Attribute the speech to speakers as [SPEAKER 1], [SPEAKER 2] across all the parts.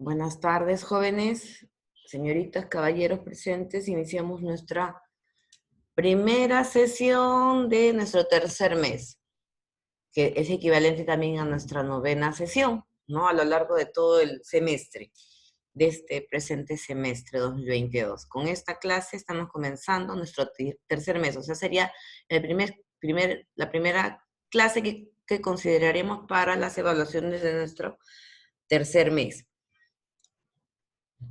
[SPEAKER 1] Buenas tardes, jóvenes, señoritas, caballeros presentes. Iniciamos nuestra primera sesión de nuestro tercer mes, que es equivalente también a nuestra novena sesión, ¿no? A lo largo de todo el semestre, de este presente semestre 2022. Con esta clase estamos comenzando nuestro tercer mes, o sea, sería la primera clase que consideraremos para las evaluaciones de nuestro tercer mes.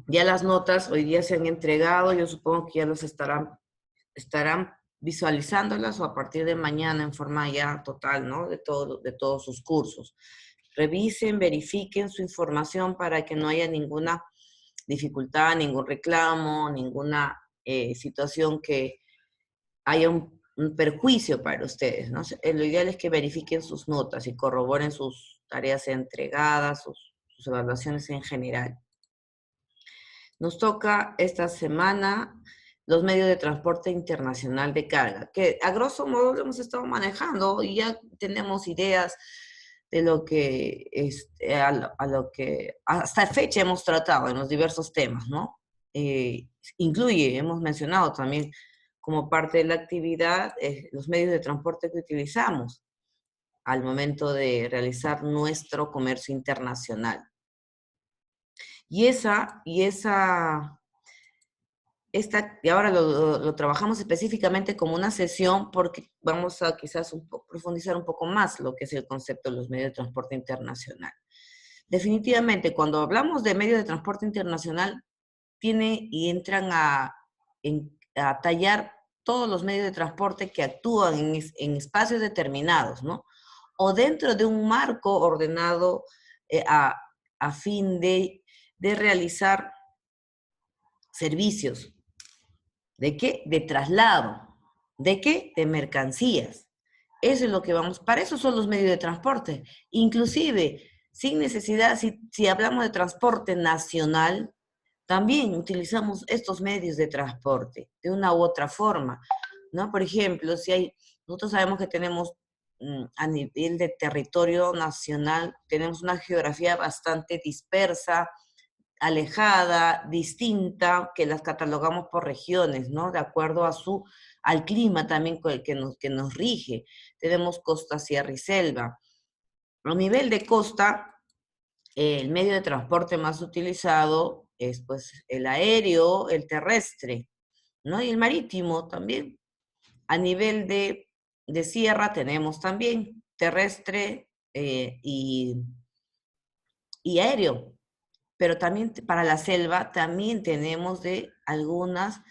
[SPEAKER 1] Ya las notas hoy día se han entregado, yo supongo que ya los estarán visualizándolas o a partir de mañana en forma ya total, ¿no? De todos sus cursos. Revisen, verifiquen su información para que no haya ninguna dificultad, ningún reclamo, ninguna situación que haya un perjuicio para ustedes, ¿no? Lo ideal es que verifiquen sus notas y corroboren sus tareas entregadas, sus evaluaciones en general. Nos toca esta semana los medios de transporte internacional de carga, que a grosso modo lo hemos estado manejando y ya tenemos ideas de lo que, a lo que hasta fecha hemos tratado en los diversos temas, ¿no? Hemos mencionado también como parte de la actividad los medios de transporte que utilizamos al momento de realizar nuestro comercio internacional. Y ahora lo trabajamos específicamente como una sesión porque vamos a quizás profundizar un poco más lo que es el concepto de los medios de transporte internacional. Definitivamente, cuando hablamos de medios de transporte internacional, entran a tallar todos los medios de transporte que actúan en espacios determinados, ¿no? O dentro de un marco ordenado a fin de realizar servicios. ¿De qué? De traslado. ¿De qué? De mercancías. Eso es lo que vamos, para eso son los medios de transporte. Inclusive, sin necesidad, si hablamos de transporte nacional, también utilizamos estos medios de transporte de una u otra forma, ¿no? Por ejemplo, nosotros sabemos que tenemos a nivel de territorio nacional, tenemos una geografía bastante dispersa, alejada, distinta, que las catalogamos por regiones, ¿no? De acuerdo al clima también que nos rige. Tenemos costa, sierra y selva. A nivel de costa, el medio de transporte más utilizado es pues el aéreo, el terrestre, ¿no? Y el marítimo también. A nivel de sierra tenemos también terrestre y aéreo. Pero también para la selva también tenemos de algunas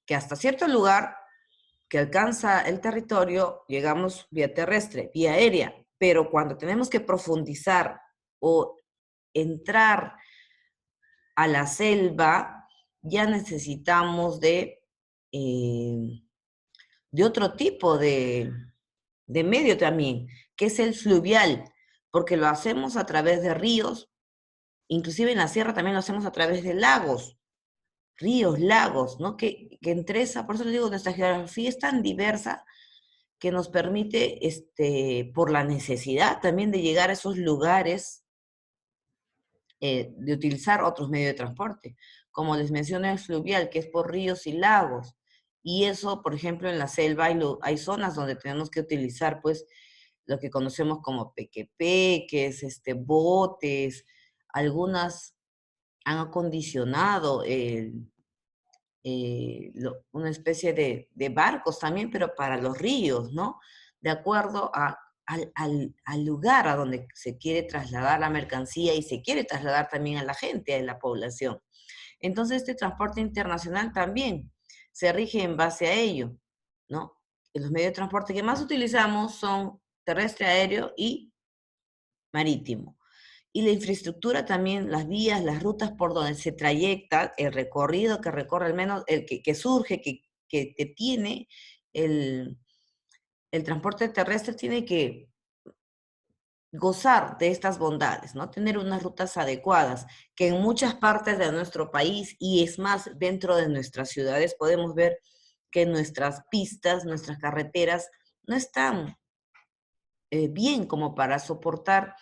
[SPEAKER 1] que hasta cierto lugar que alcanza el territorio, llegamos vía terrestre, vía aérea, pero cuando tenemos que profundizar o entrar a la selva, ya necesitamos de otro tipo de medio también, que es el fluvial, porque lo hacemos a través de ríos, inclusive en la sierra también lo hacemos a través de lagos, ríos, lagos, ¿no? Por eso les digo, nuestra geografía es tan diversa que nos permite, por la necesidad también de llegar a esos lugares, de utilizar otros medios de transporte. Como les mencioné, el fluvial, que es por ríos y lagos. Y eso, por ejemplo, en la selva hay zonas donde tenemos que utilizar, pues, lo que conocemos como pequepeques, botes, algunas han acondicionado una especie de barcos también, pero para los ríos, ¿no? De acuerdo al lugar a donde se quiere trasladar la mercancía y se quiere trasladar también a la gente, a la población. Entonces, este transporte internacional también se rige en base a ello, ¿no? Los medios de transporte que más utilizamos son terrestre, aéreo y marítimo. Y la infraestructura también, las vías, las rutas por donde se trayecta, el recorrido que recorre, al menos el que surge, que tiene el transporte terrestre, tiene que gozar de estas bondades, ¿no? Tener unas rutas adecuadas, que en muchas partes de nuestro país, y es más, dentro de nuestras ciudades, podemos ver que nuestras pistas, nuestras carreteras, no están bien como para soportar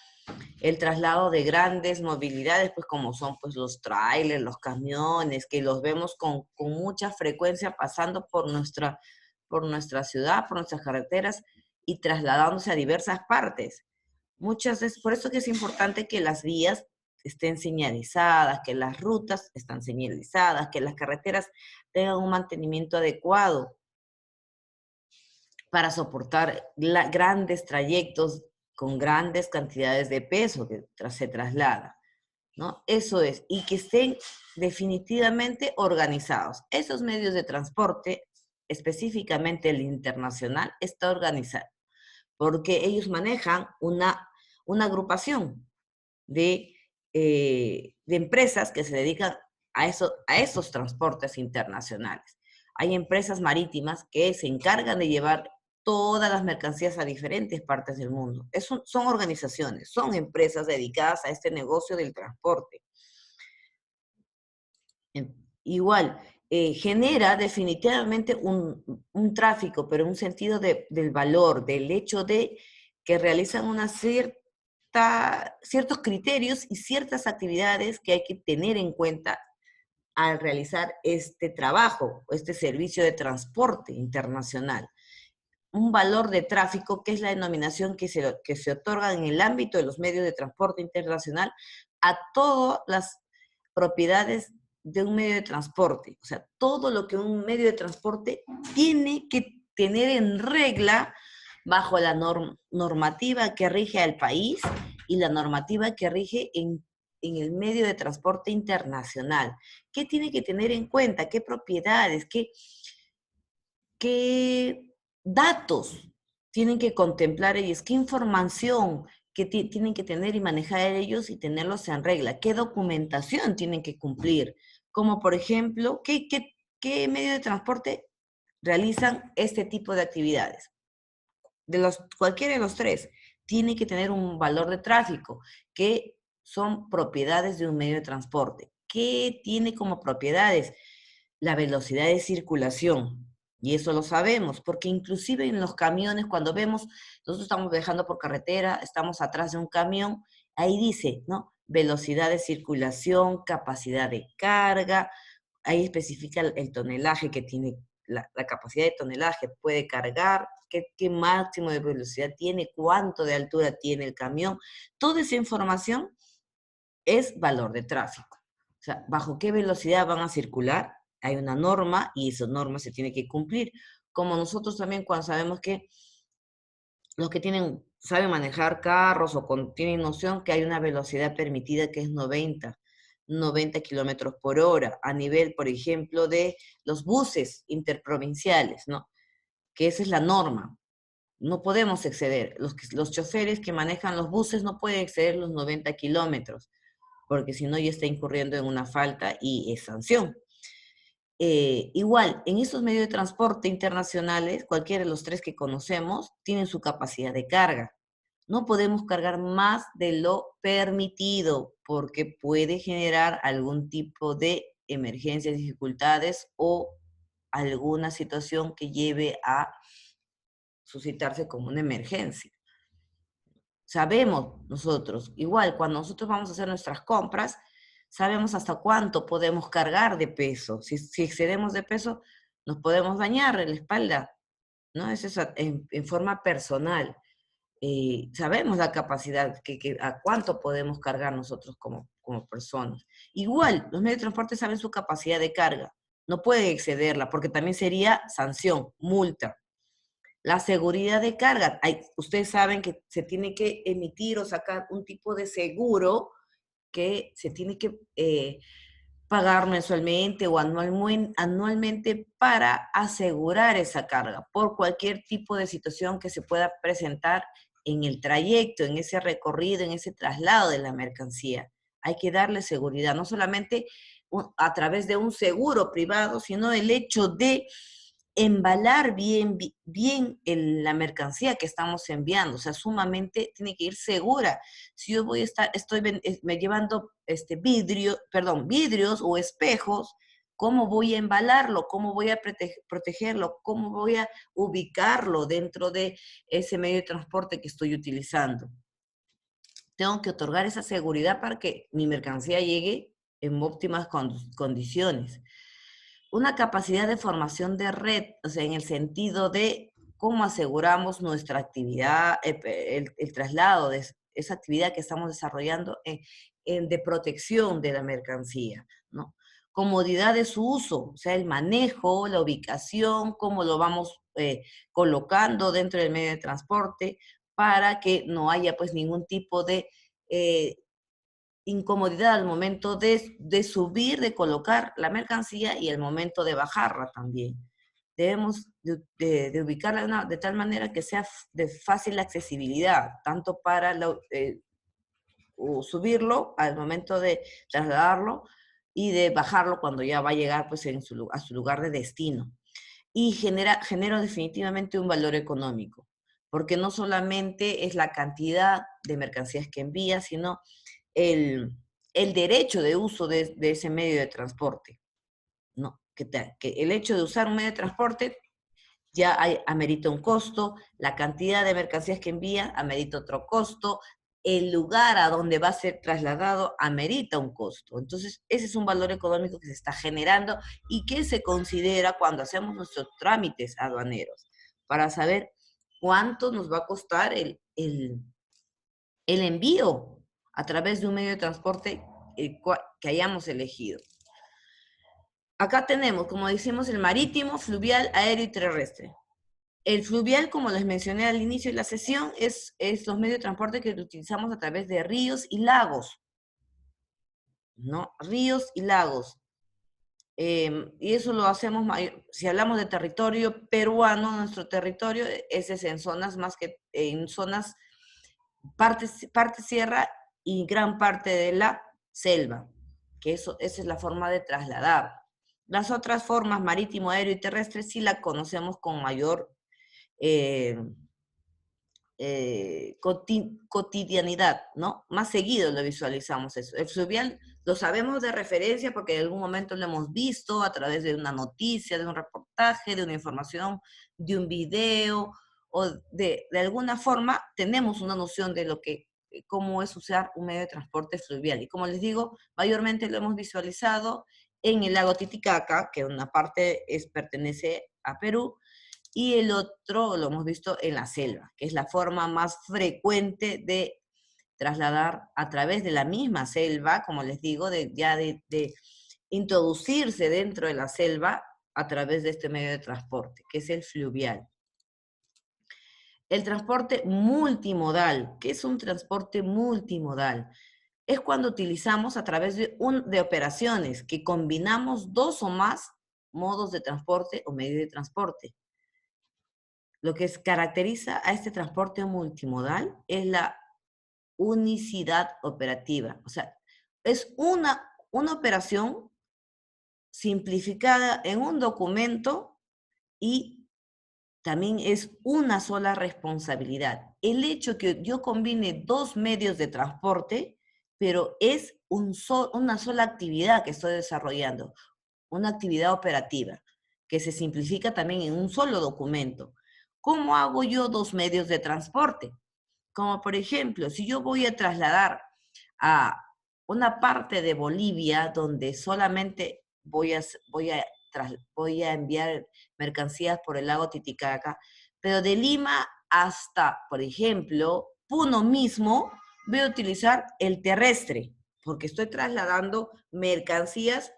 [SPEAKER 1] El traslado de grandes movilidades, pues como son pues los trailers, los camiones, que los vemos con mucha frecuencia pasando por nuestra ciudad, por nuestras carreteras y trasladándose a diversas partes. Muchas veces, por eso que es importante que las vías estén señalizadas, que las rutas están señalizadas, que las carreteras tengan un mantenimiento adecuado para soportar grandes trayectos con grandes cantidades de peso que se traslada, ¿no? Eso es, y que estén definitivamente organizados. Esos medios de transporte, específicamente el internacional, está organizado, porque ellos manejan una agrupación de empresas que se dedican a esos transportes internacionales. Hay empresas marítimas que se encargan de llevar todas las mercancías a diferentes partes del mundo. Son organizaciones, son empresas dedicadas a este negocio del transporte. Igual, genera definitivamente un tráfico, pero en un sentido del valor, del hecho de que realizan ciertos criterios y ciertas actividades que hay que tener en cuenta al realizar este trabajo, este servicio de transporte internacional. Un valor de tráfico, que es la denominación que se otorga en el ámbito de los medios de transporte internacional a todas las propiedades de un medio de transporte. O sea, todo lo que un medio de transporte tiene que tener en regla bajo la normativa que rige al país y la normativa que rige en el medio de transporte internacional. ¿Qué tiene que tener en cuenta? ¿Qué propiedades? ¿Qué datos tienen que contemplar ellos? ¿Qué información que tienen que tener y manejar ellos y tenerlos en regla? ¿Qué documentación tienen que cumplir? Como por ejemplo, ¿qué medio de transporte realizan este tipo de actividades? Cualquiera de los tres tiene que tener un valor de tráfico, que son propiedades de un medio de transporte. ¿Qué tiene como propiedades? La velocidad de circulación. Y eso lo sabemos, porque inclusive en los camiones, cuando vemos, nosotros estamos viajando por carretera, estamos atrás de un camión, ahí dice, ¿no? Velocidad de circulación, capacidad de carga, ahí especifica el tonelaje que tiene, la capacidad de tonelaje puede cargar, qué máximo de velocidad tiene, cuánto de altura tiene el camión. Toda esa información es valor de tráfico. O sea, bajo qué velocidad van a circular, hay una norma y esa norma se tiene que cumplir. Como nosotros también cuando sabemos que los que saben manejar carros o tienen noción que hay una velocidad permitida que es 90 kilómetros por hora, a nivel, por ejemplo, de los buses interprovinciales, ¿no? Que esa es la norma. No podemos exceder. Los choferes que manejan los buses no pueden exceder los 90 kilómetros, porque si no ya está incurriendo en una falta y es sanción. Igual, en estos medios de transporte internacionales, cualquiera de los tres que conocemos, tienen su capacidad de carga. No podemos cargar más de lo permitido porque puede generar algún tipo de emergencias, dificultades o alguna situación que lleve a suscitarse como una emergencia. Sabemos nosotros, igual cuando nosotros vamos a hacer nuestras compras, sabemos hasta cuánto podemos cargar de peso. Si excedemos de peso, nos podemos dañar en la espalda, ¿no? Eso es en forma personal. Sabemos la capacidad, a cuánto podemos cargar nosotros como personas. Igual, los medios de transporte saben su capacidad de carga. No pueden excederla, porque también sería sanción, multa. La seguridad de carga. Ustedes saben que se tiene que emitir o sacar un tipo de seguro que se tiene que pagar mensualmente o anualmente para asegurar esa carga por cualquier tipo de situación que se pueda presentar en el trayecto, en ese recorrido, en ese traslado de la mercancía. Hay que darle seguridad, no solamente a través de un seguro privado, sino el hecho de embalar bien la mercancía que estamos enviando, o sea, sumamente tiene que ir segura. Si yo estoy me llevando vidrios o espejos, ¿cómo voy a embalarlo? ¿Cómo voy a protegerlo? ¿Cómo voy a ubicarlo dentro de ese medio de transporte que estoy utilizando? tengo que otorgar esa seguridad para que mi mercancía llegue en óptimas condiciones. Una capacidad de formación de red, o sea, en el sentido de cómo aseguramos nuestra actividad, el traslado de esa actividad que estamos desarrollando de protección de la mercancía, ¿no? Comodidad de su uso, o sea, el manejo, la ubicación, cómo lo vamos colocando dentro del medio de transporte para que no haya pues ningún tipo de incomodidad al momento de subir, de colocar la mercancía y el momento de bajarla también. Debemos de ubicarla de tal manera que sea de fácil accesibilidad, tanto para subirlo al momento de trasladarlo y de bajarlo cuando ya va a llegar pues, a su lugar de destino. Y genera definitivamente un valor económico, porque no solamente es la cantidad de mercancías que envía, sino el, el derecho de uso de ese medio de transporte, ¿no? Que el hecho de usar un medio de transporte ya amerita un costo, la cantidad de mercancías que envía amerita otro costo, el lugar a donde va a ser trasladado amerita un costo. Entonces, ese es un valor económico que se está generando y que se considera cuando hacemos nuestros trámites aduaneros, para saber cuánto nos va a costar el envío a través de un medio de transporte que hayamos elegido. Acá tenemos, como decimos, el marítimo, fluvial, aéreo y terrestre. El fluvial, como les mencioné al inicio de la sesión, es los medios de transporte que utilizamos a través de ríos y lagos, ¿no? Ríos y lagos. Y eso lo hacemos, si hablamos de territorio peruano, nuestro territorio es en zonas más que, en zonas, parte sierra y gran parte de la selva, que esa es la forma de trasladar. Las otras formas, marítimo, aéreo y terrestre, sí la conocemos con mayor cotidianidad, ¿no? Más seguido lo visualizamos eso. El fluvial lo sabemos de referencia porque en algún momento lo hemos visto a través de una noticia, de un reportaje, de una información, de un video, o de alguna forma tenemos una noción de lo que, cómo es usar un medio de transporte fluvial. Y como les digo, mayormente lo hemos visualizado en el lago Titicaca, que una parte pertenece a Perú, y el otro lo hemos visto en la selva, que es la forma más frecuente de trasladar a través de la misma selva, como les digo, de introducirse dentro de la selva a través de este medio de transporte, que es el fluvial. El transporte multimodal. ¿Qué es un transporte multimodal? Es cuando utilizamos a través de operaciones que combinamos dos o más modos de transporte o medios de transporte. Lo que caracteriza a este transporte multimodal es la unicidad operativa. O sea, es una operación simplificada en un documento y también es una sola responsabilidad. El hecho que yo combine dos medios de transporte, pero es una sola actividad que estoy desarrollando, una actividad operativa, que se simplifica también en un solo documento. ¿Cómo hago yo dos medios de transporte? Como por ejemplo, si yo voy a trasladar a una parte de Bolivia donde solamente voy a enviar mercancías por el lago Titicaca, pero de Lima hasta, por ejemplo, Puno mismo, voy a utilizar el terrestre, porque estoy trasladando mercancías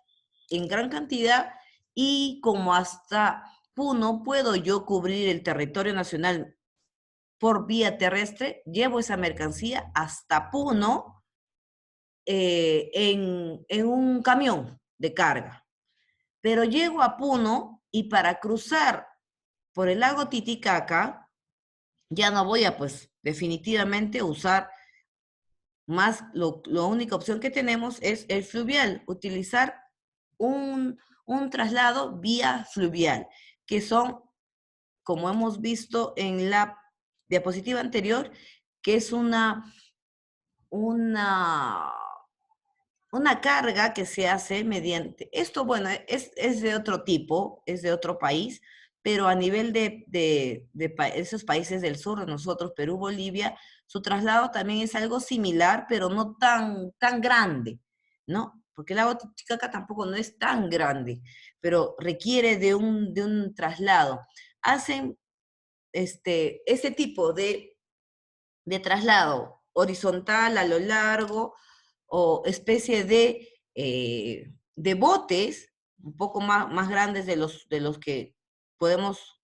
[SPEAKER 1] en gran cantidad y como hasta Puno puedo yo cubrir el territorio nacional por vía terrestre, llevo esa mercancía hasta Puno en un camión de carga. Pero llego a Puno y para cruzar por el lago Titicaca, ya no voy a, pues, definitivamente usar más, la única opción que tenemos es el fluvial, utilizar un traslado vía fluvial, que son, como hemos visto en la diapositiva anterior, que es una, una carga que se hace mediante, esto bueno, es de otro tipo, es de otro país, pero a nivel de esos países del sur, nosotros, Perú, Bolivia, su traslado también es algo similar, pero no tan grande, ¿no? Porque el lago Titicaca tampoco no es tan grande, pero requiere de un traslado. Hacen ese tipo de traslado horizontal a lo largo o especie de botes un poco más grandes de los que podemos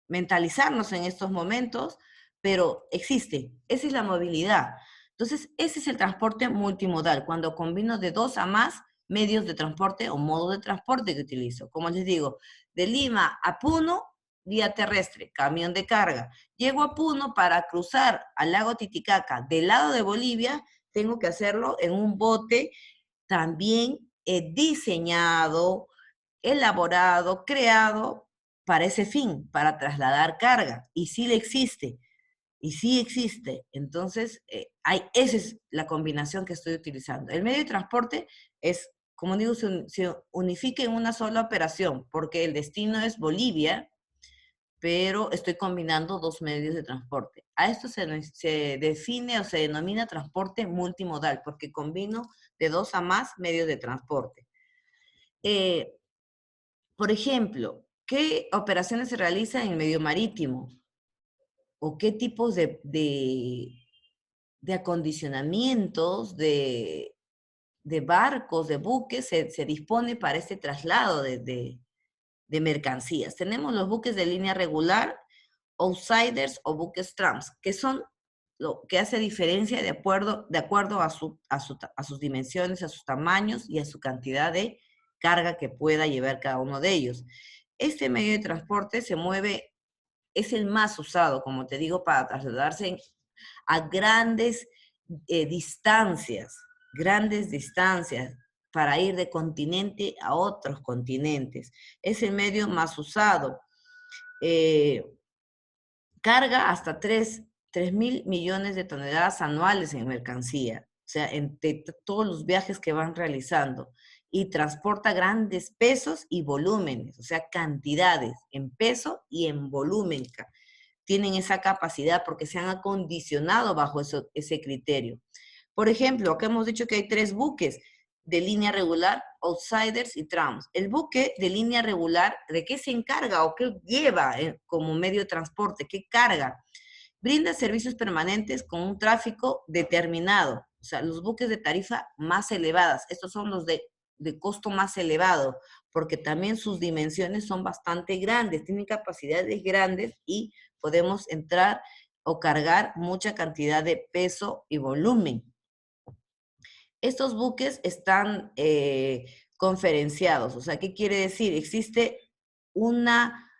[SPEAKER 1] mentalizarnos en estos momentos, pero existe. Esa es la movilidad. Entonces, ese es el transporte multimodal, cuando combino de 2 a más medios de transporte o modos de transporte que utilizo. Como les digo, de Lima a Puno, vía terrestre, camión de carga. Llego a Puno para cruzar al lago Titicaca del lado de Bolivia, tengo que hacerlo en un bote también diseñado, elaborado, creado para ese fin, para trasladar carga. Y sí le existe, y sí existe. Entonces, esa es la combinación que estoy utilizando. El medio de transporte es, como digo, se unifica en una sola operación, porque el destino es Bolivia, pero estoy combinando dos medios de transporte. A esto se define o se denomina transporte multimodal, porque combino de 2 a más medios de transporte. Por ejemplo, ¿qué operaciones se realizan en el medio marítimo? ¿O qué tipos de acondicionamientos, de barcos, de buques se dispone para este traslado de mercancías? Tenemos los buques de línea regular, outsiders o buques trams, que son lo que hace diferencia de acuerdo a sus dimensiones, a sus tamaños y a su cantidad de carga que pueda llevar cada uno de ellos. Este medio de transporte se mueve, es el más usado, como te digo, para trasladarse a grandes distancias, para ir de continente a otros continentes. Es el medio más usado. Eh, Carga hasta 3.000 millones de toneladas anuales en mercancía, o sea, entre todos los viajes que van realizando, y transporta grandes pesos y volúmenes, o sea, cantidades en peso y en volumen. Tienen esa capacidad porque se han acondicionado bajo ese criterio. Por ejemplo, acá hemos dicho que hay 3 buques de línea regular, outsiders y trams. El buque de línea regular, ¿de qué se encarga o qué lleva como medio de transporte? ¿Qué carga? Brinda servicios permanentes con un tráfico determinado. O sea, los buques de tarifa más elevadas. Estos son los de costo más elevado, porque también sus dimensiones son bastante grandes, tienen capacidades grandes y podemos entrar o cargar mucha cantidad de peso y volumen. Estos buques están conferenciados, o sea, ¿qué quiere decir? Existe una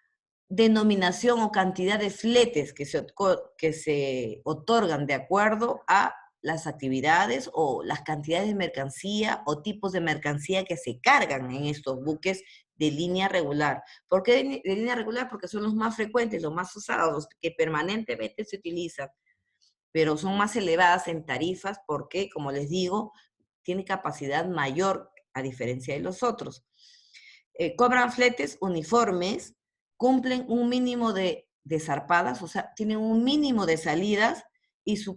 [SPEAKER 1] denominación o cantidad de fletes que se otorgan de acuerdo a las actividades o las cantidades de mercancía o tipos de mercancía que se cargan en estos buques de línea regular. ¿Por qué de línea regular? Porque son los más frecuentes, los más usados, los que permanentemente se utilizan, pero son más elevadas en tarifas porque, como les digo, tiene capacidad mayor a diferencia de los otros. Cobran fletes uniformes, cumplen un mínimo de zarpadas, o sea, tienen un mínimo de salidas y su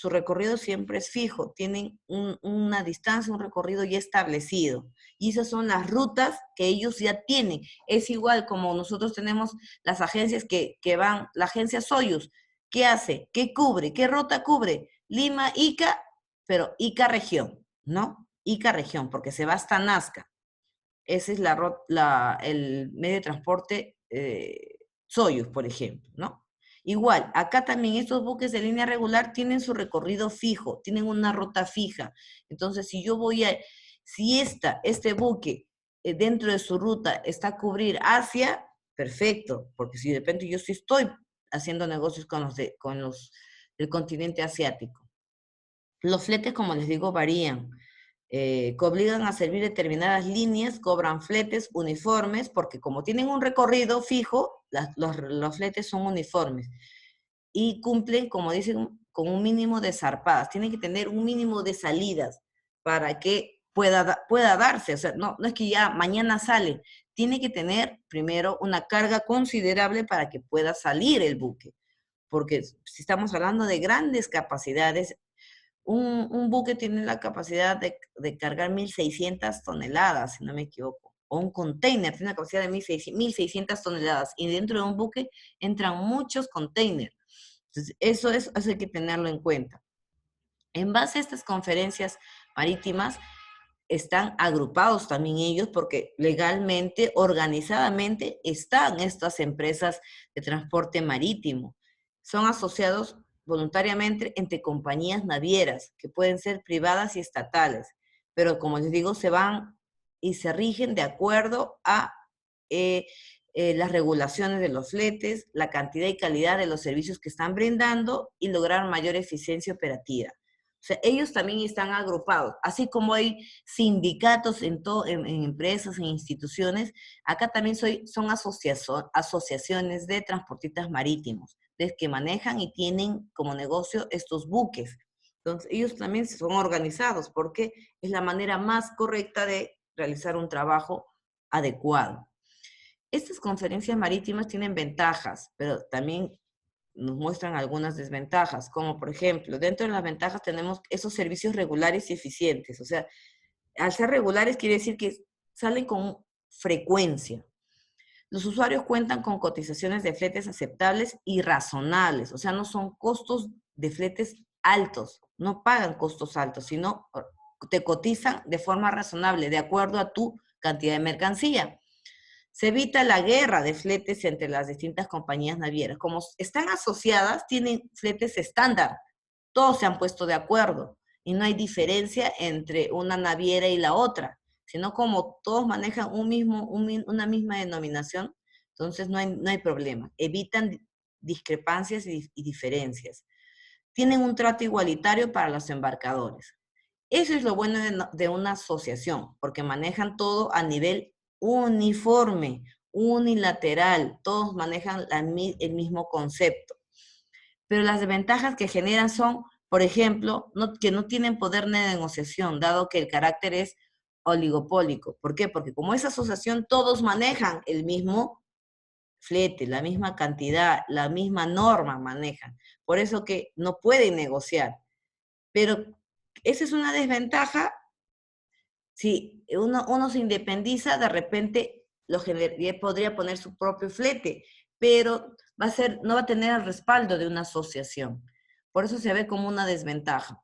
[SPEAKER 1] recorrido siempre es fijo, tienen una distancia, un recorrido ya establecido. Y esas son las rutas que ellos ya tienen. Es igual como nosotros tenemos las agencias que van, la agencia Soyuz, ¿qué hace? ¿Qué cubre? ¿Qué ruta cubre? Lima, Ica, pero Ica región, ¿no? Ica región, porque se va hasta Nazca. Ese es el medio de transporte Soyuz, por ejemplo, ¿no? Igual, acá también estos buques de línea regular tienen su recorrido fijo, tienen una ruta fija. Entonces, si este buque dentro de su ruta está a cubrir Asia, perfecto, porque si de repente yo sí estoy haciendo negocios con los del continente asiático. Los fletes, como les digo, varían. Que obligan a servir determinadas líneas, cobran fletes uniformes, porque como tienen un recorrido fijo, los fletes son uniformes y cumplen, como dicen, con un mínimo de zarpadas. Tienen que tener un mínimo de salidas para que pueda darse. O sea, no es que ya mañana sale. Tiene que tener primero una carga considerable para que pueda salir el buque, porque si estamos hablando de grandes capacidades, un buque tiene la capacidad de cargar 1.600 toneladas, si no me equivoco. O un container tiene una capacidad de 1.600 toneladas. Y dentro de un buque entran muchos containers. Entonces, eso hay que tenerlo en cuenta. En base a estas conferencias marítimas, están agrupados también ellos porque legalmente, organizadamente, están estas empresas de transporte marítimo. Son asociados voluntariamente entre compañías navieras, que pueden ser privadas y estatales, pero como les digo, se van y se rigen de acuerdo a las regulaciones de los fletes, la cantidad y calidad de los servicios que están brindando y lograr mayor eficiencia operativa. O sea, ellos también están agrupados, así como hay sindicatos en empresas, en instituciones, acá también son asociaciones de transportistas marítimos, de que manejan y tienen como negocio estos buques. Entonces, ellos también son organizados porque es la manera más correcta de realizar un trabajo adecuado. Estas conferencias marítimas tienen ventajas, pero también nos muestran algunas desventajas, como por ejemplo, dentro de las ventajas tenemos esos servicios regulares y eficientes. O sea, al ser regulares quiere decir que salen con frecuencia. Los usuarios cuentan con cotizaciones de fletes aceptables y razonables, o sea, no son costos de fletes altos, no pagan costos altos, sino te cotizan de forma razonable, de acuerdo a tu cantidad de mercancía. Se evita la guerra de fletes entre las distintas compañías navieras. Como están asociadas, tienen fletes estándar. Todos se han puesto de acuerdo y no hay diferencia entre una naviera y la otra, sino como todos manejan una misma denominación, entonces no hay problema. Evitan discrepancias y diferencias. Tienen un trato igualitario para los embarcadores. Eso es lo bueno de una asociación, porque manejan todo a nivel uniforme, unilateral, todos manejan el mismo concepto. Pero las desventajas que generan son, por ejemplo, que no tienen poder de negociación, dado que el carácter es oligopólico. ¿Por qué? Porque como es asociación, todos manejan el mismo flete, la misma cantidad, la misma norma manejan. Por eso que no pueden negociar. Pero esa es una desventaja. Si uno se independiza, de repente podría poner su propio flete, pero no va a tener el respaldo de una asociación. Por eso se ve como una desventaja.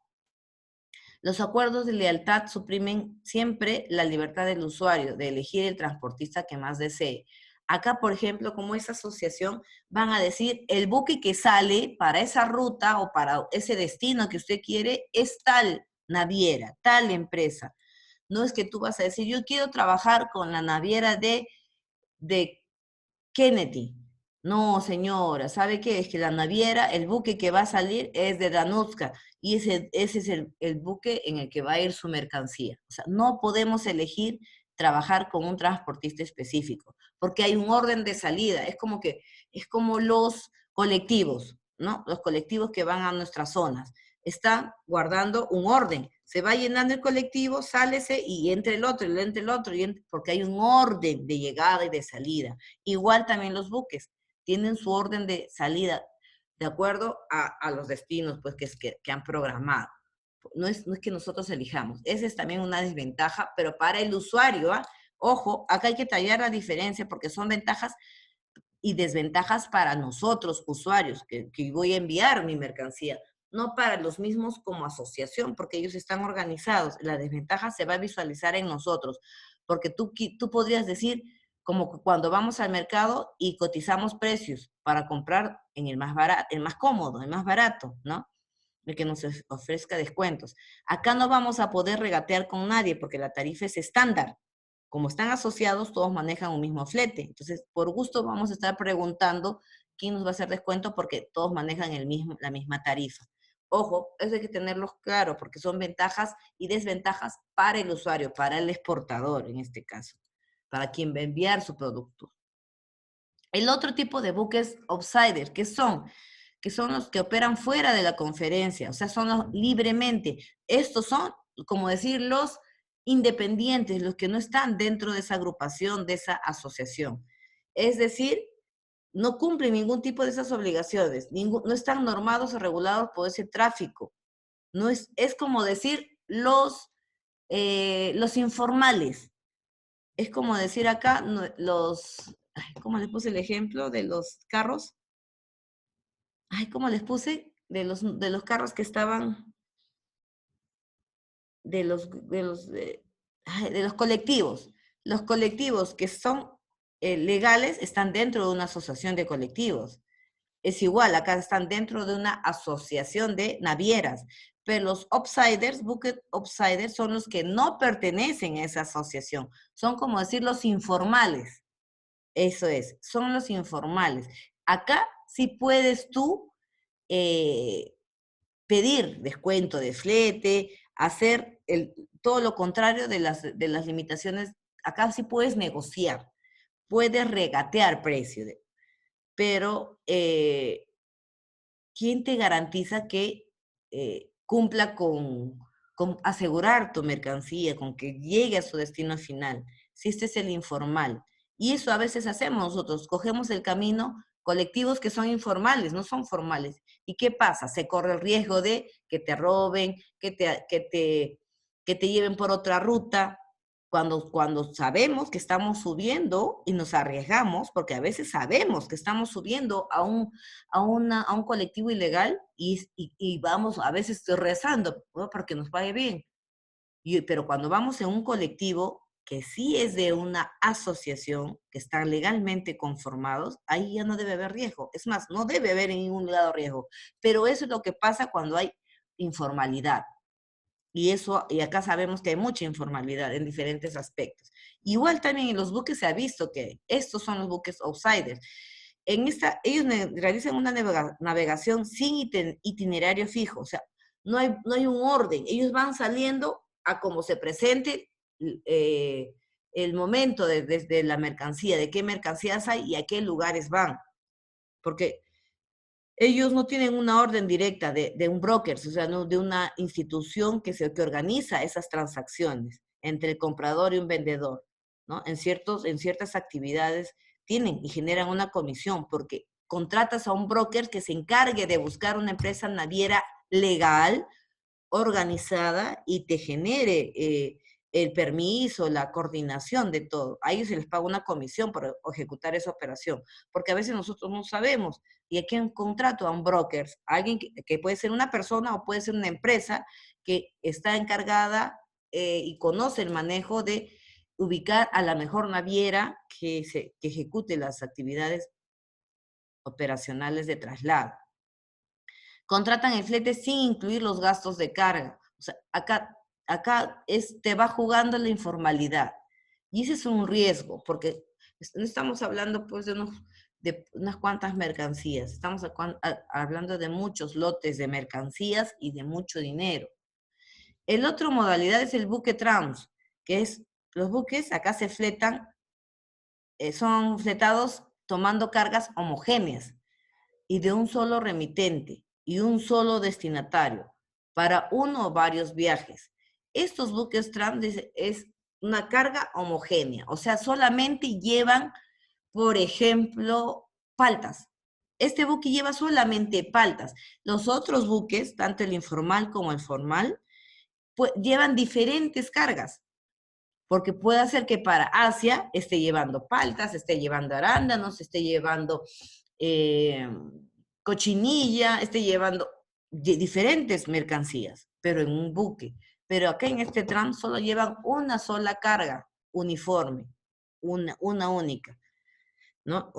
[SPEAKER 1] Los acuerdos de lealtad suprimen siempre la libertad del usuario de elegir el transportista que más desee. Acá, por ejemplo, como esa asociación, van a decir, el buque que sale para esa ruta o para ese destino que usted quiere es tal naviera, tal empresa. No es que tú vas a decir, yo quiero trabajar con la naviera de Kennedy. No, señora, ¿sabe qué? Es que la naviera, el buque que va a salir es de Danutska y ese es el buque en el que va a ir su mercancía. O sea, no podemos elegir trabajar con un transportista específico, porque hay un orden de salida. Es como los colectivos, ¿no? Los colectivos que van a nuestras zonas. Están guardando un orden. Se va llenando el colectivo, sálese y entre el otro, y entre el otro, porque hay un orden de llegada y de salida. Igual también los buques tienen su orden de salida de acuerdo a los destinos pues, que han programado. No es que nosotros elijamos. Esa es también una desventaja, pero para el usuario, ¿ah? Ojo, acá hay que tallar la diferencia porque son ventajas y desventajas para nosotros, usuarios, que voy a enviar mi mercancía, no para los mismos como asociación, porque ellos están organizados. La desventaja se va a visualizar en nosotros, porque tú podrías decir, como cuando vamos al mercado y cotizamos precios para comprar en el más barato, el más cómodo, el más barato, ¿no? El que nos ofrezca descuentos. Acá no vamos a poder regatear con nadie porque la tarifa es estándar. Como están asociados, todos manejan un mismo flete. Entonces, por gusto vamos a estar preguntando quién nos va a hacer descuento porque todos manejan la misma tarifa. Ojo, eso hay que tenerlo claro porque son ventajas y desventajas para el usuario, para el exportador en este caso, para quien va a enviar su producto. El otro tipo de buques outsider, que son los que operan fuera de la conferencia, o sea, son los libremente. Estos son, como decir, los independientes, los que no están dentro de esa agrupación, de esa asociación. Es decir, no cumplen ningún tipo de esas obligaciones, no están normados o regulados por ese tráfico. No es como decir los informales. Es como decir acá ¿cómo les puse el ejemplo de los carros? ¿Cómo les puse? De los carros que estaban, de los colectivos. Los colectivos que son legales están dentro de una asociación de colectivos. Es igual, acá están dentro de una asociación de navieras, pero los outsiders, bucket outsiders, son los que no pertenecen a esa asociación. Son como decir los informales. Eso es, son los informales. Acá sí puedes tú eh, pedir descuento de flete, hacer todo lo contrario de las limitaciones. Acá sí puedes negociar, puedes regatear precio, pero ¿quién te garantiza que cumpla con asegurar tu mercancía, con que llegue a su destino final? Si este es el informal. Y eso a veces hacemos nosotros, cogemos el camino, colectivos que son informales, no son formales. ¿Y qué pasa? Se corre el riesgo de que te roben, que te lleven por otra ruta, cuando sabemos que estamos subiendo y nos arriesgamos, porque a veces sabemos que estamos subiendo a un colectivo ilegal y vamos a veces rezando, ¿no?, para que nos vaya bien. Pero cuando vamos en un colectivo que sí es de una asociación, que están legalmente conformados, ahí ya no debe haber riesgo. Es más, no debe haber en ningún lado riesgo. Pero eso es lo que pasa cuando hay informalidad. Y acá sabemos que hay mucha informalidad en diferentes aspectos. Igual también en los buques se ha visto que estos son los buques outsiders. Ellos realizan una navegación sin itinerario fijo, o sea, no hay un orden. Ellos van saliendo a como se presente eh, el momento desde la mercancía, de qué mercancías hay y a qué lugares van. Porque ellos no tienen una orden directa de un broker, o sea, no de una institución que organiza esas transacciones entre el comprador y un vendedor, ¿no? En ciertas actividades tienen y generan una comisión porque contratas a un broker que se encargue de buscar una empresa naviera legal, organizada y te genere el permiso, la coordinación de todo. A ellos se les paga una comisión por ejecutar esa operación, porque a veces nosotros no sabemos. Y aquí un contrato a un broker, alguien que puede ser una persona o puede ser una empresa que está encargada y conoce el manejo de ubicar a la mejor naviera que ejecute las actividades operacionales de traslado. Contratan el flete sin incluir los gastos de carga. O sea, acá te va jugando la informalidad. Y ese es un riesgo, porque no estamos hablando pues de unas cuantas mercancías, estamos hablando de muchos lotes de mercancías y de mucho dinero. El otro modalidad es el buque trans, que es, los buques acá se fletan, son fletados tomando cargas homogéneas y de un solo remitente y un solo destinatario para uno o varios viajes. Estos buques trans es una carga homogénea, o sea, solamente llevan, por ejemplo, paltas. Este buque lleva solamente paltas. Los otros buques, tanto el informal como el formal, pues, llevan diferentes cargas, porque puede ser que para Asia esté llevando paltas, esté llevando arándanos, esté llevando cochinilla, esté llevando diferentes mercancías, pero en un buque. Pero acá en este tram solo llevan una sola carga uniforme, una única, ¿no?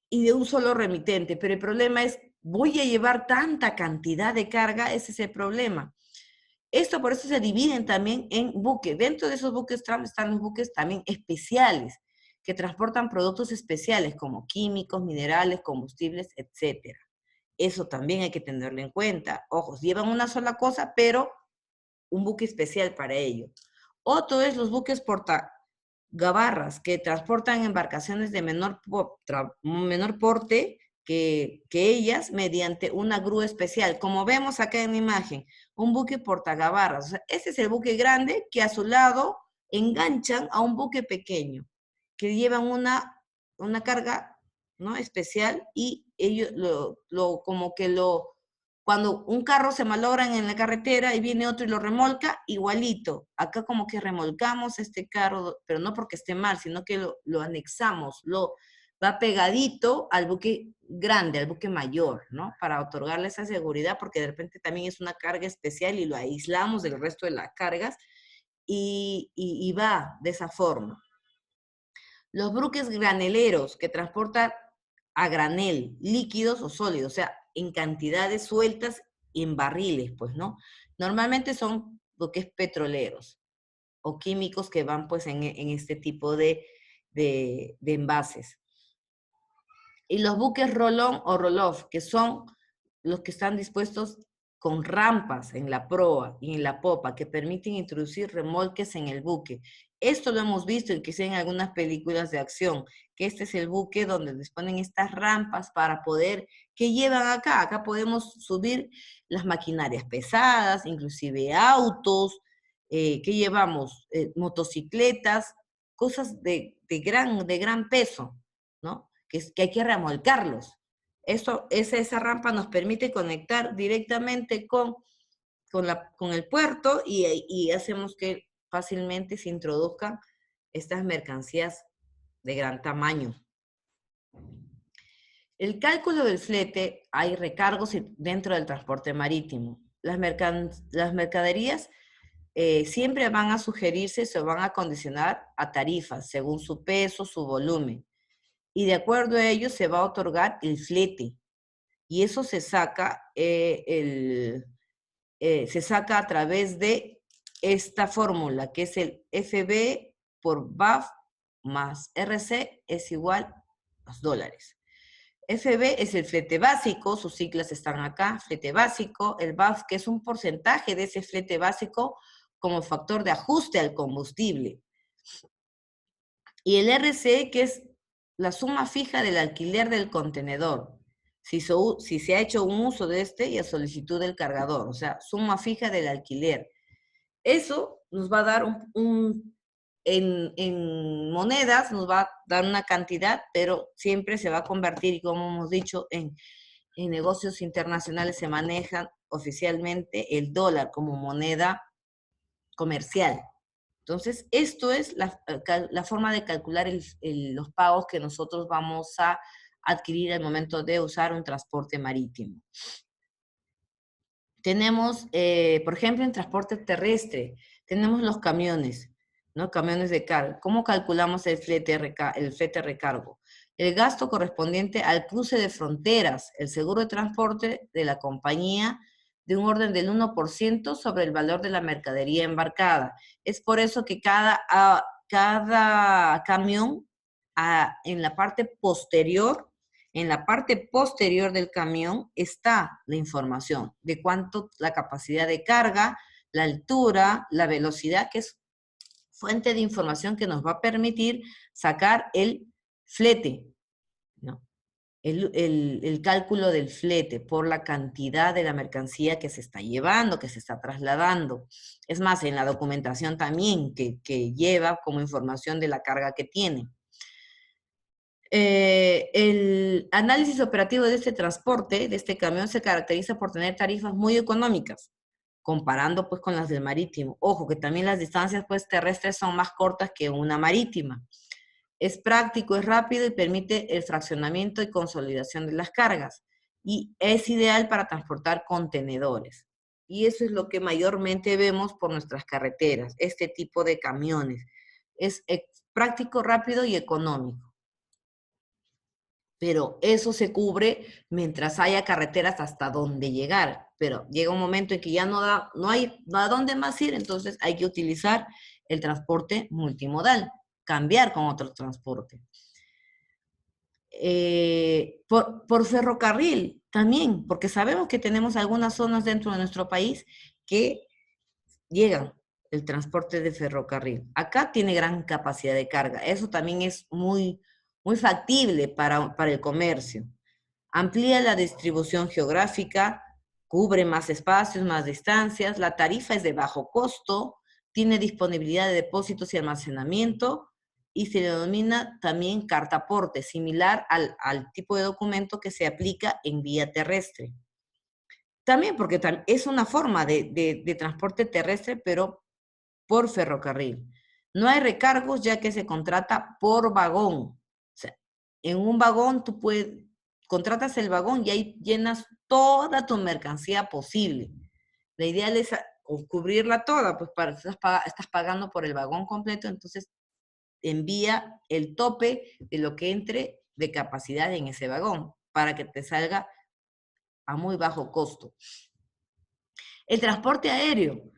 [SPEAKER 1] Y de un solo remitente. Pero el problema es, voy a llevar tanta cantidad de carga, ese es el problema. Esto por eso se dividen también en buques. Dentro de esos buques tram están los buques también especiales, que transportan productos especiales como químicos, minerales, combustibles, etc. Eso también hay que tenerlo en cuenta. Ojos, llevan una sola cosa, pero un buque especial para ello. Otro es los buques portagabarras, que transportan embarcaciones de menor porte que ellas mediante una grúa especial, como vemos acá en la imagen, un buque portagabarras. O sea, ese es el buque grande que a su lado enganchan a un buque pequeño, que llevan una carga ¿no? Especial, y ellos cuando un carro se malogra en la carretera y viene otro y lo remolca, igualito. Acá como que remolcamos este carro, pero no porque esté mal, sino que lo anexamos, va pegadito al buque grande, al buque mayor, ¿no? Para otorgarle esa seguridad, porque de repente también es una carga especial y lo aislamos del resto de las cargas y va de esa forma. Los buques graneleros que transportan a granel, líquidos o sólidos, o sea, en cantidades sueltas y en barriles, pues, ¿no? Normalmente son buques petroleros o químicos que van, pues, en este tipo de envases. Y los buques roll-on o roll-off, que son los que están dispuestos con rampas en la proa y en la popa que permiten introducir remolques en el buque. Esto lo hemos visto quizá en algunas películas de acción, que este es el buque donde disponen estas rampas para poder, ¿qué llevan acá? Acá podemos subir las maquinarias pesadas, inclusive autos, ¿qué llevamos? Motocicletas, cosas de gran peso, ¿no? Que hay que remolcarlos. Esa rampa nos permite conectar directamente con el puerto y hacemos que fácilmente se introduzcan estas mercancías de gran tamaño. El cálculo del flete, hay recargos dentro del transporte marítimo. Las mercaderías siempre van a sugerirse, se van a condicionar a tarifas según su peso, su volumen. Y de acuerdo a ello se va a otorgar el flete. Y eso se saca, se saca a través de esta fórmula, que es el FB por BAF más RC es igual a $. FB es el flete básico, sus siglas están acá, flete básico, el BAF, que es un porcentaje de ese flete básico como factor de ajuste al combustible. Y el RC, que es la suma fija del alquiler del contenedor, si se ha hecho un uso de este y a solicitud del cargador, o sea, suma fija del alquiler. Eso nos va a dar en monedas, nos va a dar una cantidad, pero siempre se va a convertir, y como hemos dicho, en negocios internacionales se maneja oficialmente el dólar como moneda comercial. Entonces, esto es la forma de calcular los pagos que nosotros vamos a adquirir al momento de usar un transporte marítimo. Tenemos, por ejemplo, en transporte terrestre, tenemos los camiones, ¿no? Camiones de carga. ¿Cómo calculamos el flete recargo? El gasto correspondiente al cruce de fronteras, el seguro de transporte de la compañía, de un orden del 1% sobre el valor de la mercadería embarcada. Es por eso que cada camión en la parte posterior del camión está la información de cuánto la capacidad de carga, la altura, la velocidad, que es fuente de información que nos va a permitir sacar el flete, ¿no? El cálculo del flete por la cantidad de la mercancía que se está llevando, que se está trasladando. Es más, en la documentación también que lleva como información de la carga que tiene. El análisis operativo de este transporte, de este camión, se caracteriza por tener tarifas muy económicas, comparando pues con las del marítimo. Ojo, que también las distancias pues terrestres son más cortas que una marítima. Es práctico, es rápido y permite el fraccionamiento y consolidación de las cargas. Y es ideal para transportar contenedores. Y eso es lo que mayormente vemos por nuestras carreteras, este tipo de camiones. Es práctico, rápido y económico. Pero eso se cubre mientras haya carreteras hasta donde llegar. Pero llega un momento en que ya no hay a dónde más ir, entonces hay que utilizar el transporte multimodal, cambiar con otro transporte. Por ferrocarril también, porque sabemos que tenemos algunas zonas dentro de nuestro país que llegan el transporte de ferrocarril. Acá tiene gran capacidad de carga. Eso también es muy factible para el comercio. Amplía la distribución geográfica, cubre más espacios, más distancias, la tarifa es de bajo costo, tiene disponibilidad de depósitos y almacenamiento y se le denomina también cartaporte, similar al tipo de documento que se aplica en vía terrestre. También porque es una forma de transporte terrestre, pero por ferrocarril. No hay recargos ya que se contrata por vagón. O sea, en un vagón tú contratas el vagón y ahí llenas toda tu mercancía posible. La idea es cubrirla toda, pues estás pagando por el vagón completo, entonces envía el tope de lo que entre de capacidad en ese vagón para que te salga a muy bajo costo. El transporte aéreo.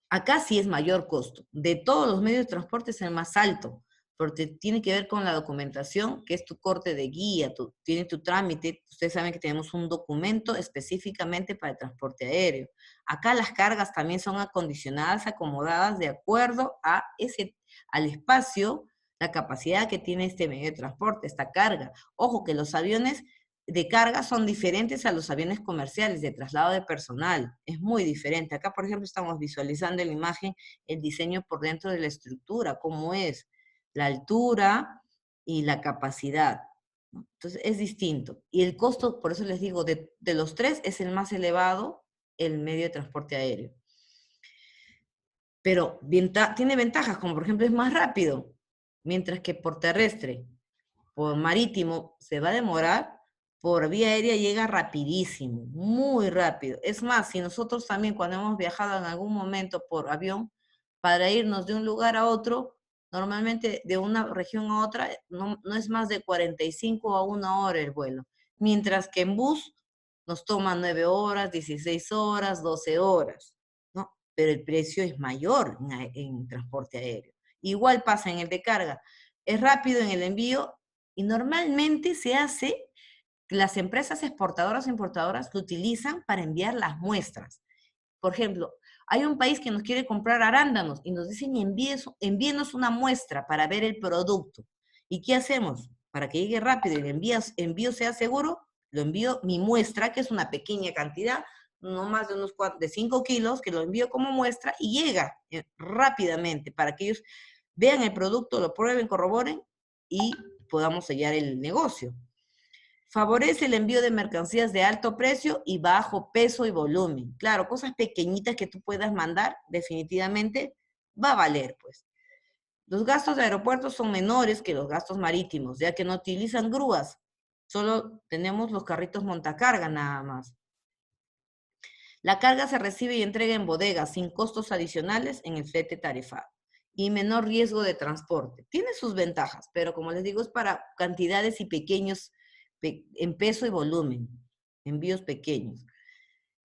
[SPEAKER 1] Acá sí es mayor costo. De todos los medios de transporte es el más alto, porque tiene que ver con la documentación, que es tu corte de guía, tiene tu trámite. Ustedes saben que tenemos un documento específicamente para el transporte aéreo. Acá las cargas también son acondicionadas, acomodadas de acuerdo al espacio, la capacidad que tiene este medio de transporte, esta carga. Ojo que los aviones de carga son diferentes a los aviones comerciales de traslado de personal. Es muy diferente. Acá, por ejemplo, estamos visualizando en la imagen el diseño por dentro de la estructura, cómo es la altura y la capacidad, ¿no? Entonces, es distinto. Y el costo, por eso les digo, de los tres es el más elevado, el medio de transporte aéreo. Pero tiene ventajas, como por ejemplo es más rápido, mientras que por terrestre, por marítimo, se va a demorar. Por vía aérea llega rapidísimo, muy rápido. Es más, si nosotros también cuando hemos viajado en algún momento por avión, para irnos de un lugar a otro, normalmente de una región a otra, no es más de 45 a 1 hora el vuelo. Mientras que en bus nos toma 9 horas, 16 horas, 12 horas, ¿no? Pero el precio es mayor en transporte aéreo. Igual pasa en el de carga. Es rápido en el envío y normalmente se hace, las empresas exportadoras e importadoras lo utilizan para enviar las muestras. Por ejemplo, hay un país que nos quiere comprar arándanos y nos dicen envíenos una muestra para ver el producto. ¿Y qué hacemos? Para que llegue rápido y el envío sea seguro, lo envío mi muestra, que es una pequeña cantidad, no más de de 5 kilos, que lo envío como muestra y llega rápidamente para que ellos vean el producto, lo prueben, corroboren y podamos sellar el negocio. Favorece el envío de mercancías de alto precio y bajo peso y volumen. Claro, cosas pequeñitas que tú puedas mandar, definitivamente va a valer, pues. Los gastos de aeropuertos son menores que los gastos marítimos, ya que no utilizan grúas. Solo tenemos los carritos montacarga nada más. La carga se recibe y entrega en bodegas sin costos adicionales en el flete tarifado y menor riesgo de transporte. Tiene sus ventajas, pero como les digo, es para cantidades y pequeños en peso y volumen, envíos pequeños.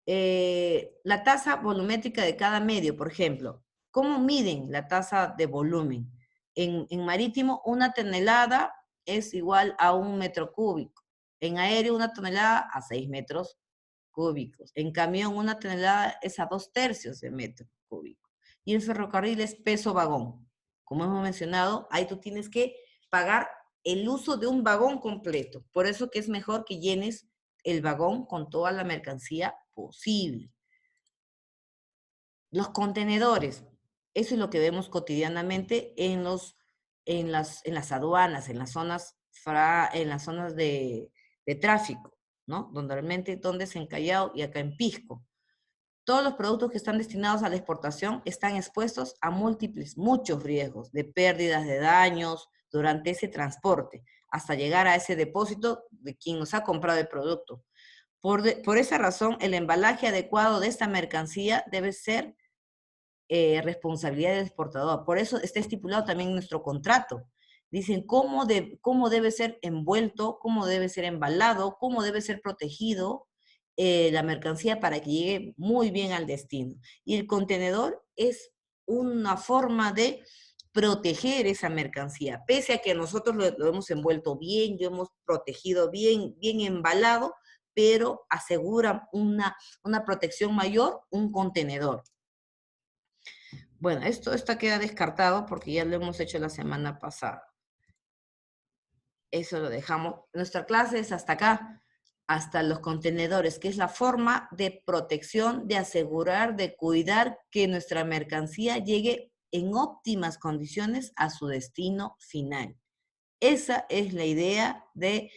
[SPEAKER 1] La tasa volumétrica de cada medio, por ejemplo. ¿Cómo miden la tasa de volumen? En marítimo, 1 tonelada es igual a 1 metro cúbico. En aéreo, 1 tonelada a 6 metros cúbicos. En camión, 1 tonelada es a 2/3 de metro cúbico. Y en ferrocarril es peso vagón. Como hemos mencionado, ahí tú tienes que pagar el uso de un vagón completo. Por eso que es mejor que llenes el vagón con toda la mercancía posible. Los contenedores, eso es lo que vemos cotidianamente en las aduanas, en las zonas de tráfico, ¿no? Donde es en Callao y acá en Pisco. Todos los productos que están destinados a la exportación están expuestos a muchos riesgos de pérdidas, de daños durante ese transporte, hasta llegar a ese depósito de quien nos ha comprado el producto. Por esa razón, el embalaje adecuado de esta mercancía debe ser responsabilidad del exportador. Por eso está estipulado también en nuestro contrato. Dicen cómo debe ser envuelto, cómo debe ser embalado, cómo debe ser protegido la mercancía para que llegue muy bien al destino. Y el contenedor es una forma de proteger esa mercancía, pese a que nosotros lo hemos envuelto bien, lo hemos protegido bien, bien embalado, pero asegura una protección mayor un contenedor. Bueno, esto queda descartado porque ya lo hemos hecho la semana pasada. Eso lo dejamos. Nuestra clase es hasta acá, hasta los contenedores, que es la forma de protección, de asegurar, de cuidar que nuestra mercancía llegue en óptimas condiciones a su destino final. Esa es la idea de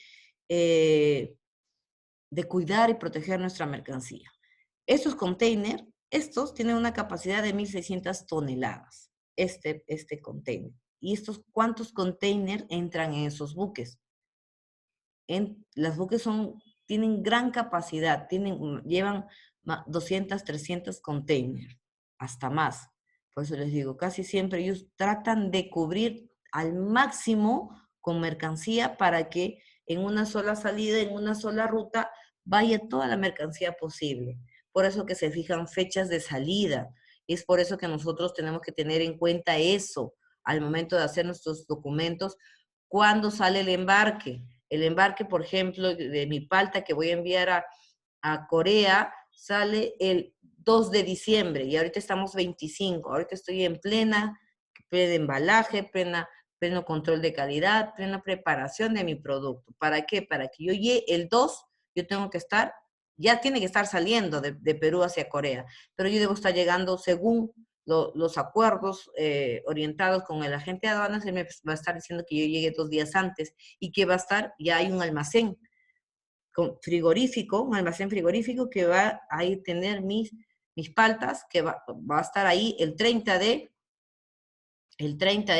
[SPEAKER 1] cuidar y proteger nuestra mercancía. Estos containers, estos tienen una capacidad de 1.600 toneladas, este container. ¿Y estos cuántos containers entran en esos buques? Los buques tienen gran capacidad, llevan 200, 300 containers, hasta más. Por eso les digo, casi siempre ellos tratan de cubrir al máximo con mercancía para que en una sola salida, en una sola ruta, vaya toda la mercancía posible. Por eso que se fijan fechas de salida. Es por eso que nosotros tenemos que tener en cuenta eso al momento de hacer nuestros documentos, cuándo sale el embarque. El embarque, por ejemplo, de mi palta que voy a enviar a Corea, sale el 2 de diciembre y ahorita estamos 25. Ahorita estoy en pleno embalaje, pleno control de calidad, plena preparación de mi producto. ¿Para qué? Para que yo llegue el 2, yo tengo que estar, ya tiene que estar saliendo de Perú hacia Corea, pero yo debo estar llegando según los acuerdos orientados con el agente de aduanas. Él me va a estar diciendo que yo llegue 2 días antes y que va a estar, ya hay un almacén frigorífico, un almacén frigorífico que va a ir tener mis paltas, que va a estar ahí el 30 de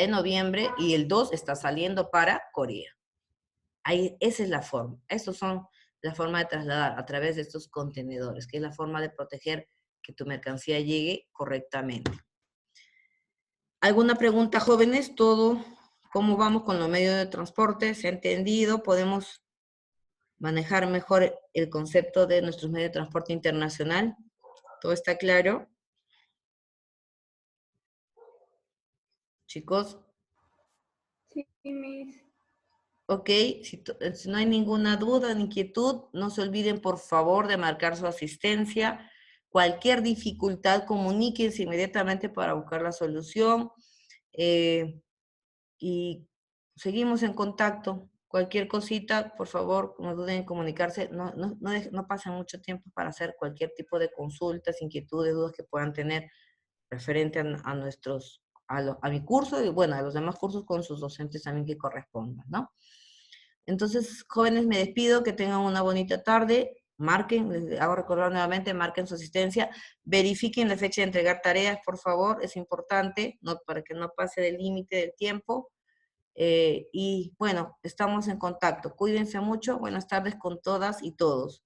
[SPEAKER 1] noviembre y el 2 está saliendo para Corea. Ahí, esa es la forma. Estos son la forma de trasladar a través de estos contenedores, que es la forma de proteger que tu mercancía llegue correctamente. ¿Alguna pregunta, jóvenes? ¿Todo? ¿Cómo vamos con los medios de transporte? ¿Se ha entendido? ¿Podemos manejar mejor el concepto de nuestros medios de transporte internacional? ¿Todo está claro? Chicos.
[SPEAKER 2] Sí, Miss.
[SPEAKER 1] Ok, si no hay ninguna duda ni inquietud, no se olviden por favor de marcar su asistencia. Cualquier dificultad, comuníquense inmediatamente para buscar la solución. Y seguimos en contacto. Cualquier cosita, por favor, no duden en comunicarse. No pasen mucho tiempo para hacer cualquier tipo de consultas, inquietudes, dudas que puedan tener referente a mi curso y bueno, a los demás cursos con sus docentes también que correspondan, ¿no? Entonces, jóvenes, me despido, que tengan una bonita tarde. Marquen, les hago recordar nuevamente, marquen su asistencia, verifiquen la fecha de entregar tareas, por favor, es importante, para que no pase del límite del tiempo. Y bueno, estamos en contacto. Cuídense mucho. Buenas tardes con todas y todos.